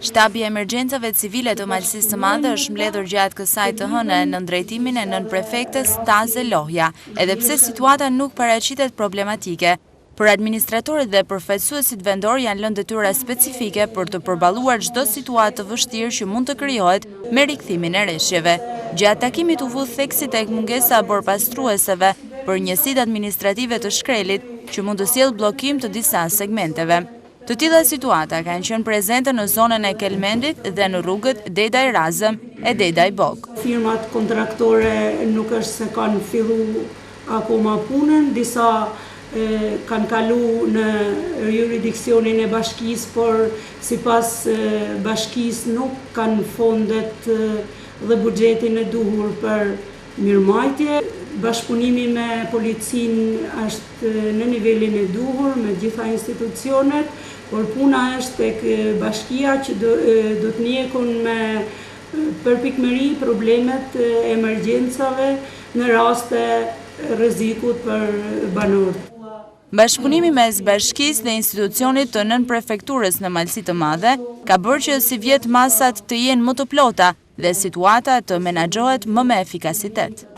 Shtabi i emergjencave civile të Malësisë së Madhe është mbledhur gjatë kësaj të hënë në drejtimin e nënprefektes Taze Lohja, edhe pse situata nuk paraqitet problematike. Për administratorët dhe përfaqësuesit vendor janë lënë detyra specifike për të përballuar çdo situatë të vështirë që mund të krijohet me rikthimin e rreshjeve. Gjatë takimit u vu theksi tek mungesa borpastrueseve për njësitë administrative të shkrelit që mund të sjellë bllokim të disa segmenteve. Të tilla situata kanë qenë prezente në zonën e Kelmendit dhe në rrugët Dedaj Razëm e Dedaj Bog. Firmat kontraktore nuk është se kanë fillu akoma punën, disa kanë kalu në jurisdiksionin e bashkisë, por sipas bashkisë nuk kanë fondet dhe buxhetin e duhur për mirëmbajtje. Bashkëpunimi me policinë është në nivelin e duhur me gjitha institucionet, por puna është tek bashkia që do të njekun me përpikmëri problemet e emergjencave në raste rrezikut për banorët. Bashkëpunimi mes bashkisë dhe institucionit të nënprefekturës në Malësi të Madhe ka bërë që si vjet masat të jenë më të plota dhe situata të menaxhohet më me efikasitet.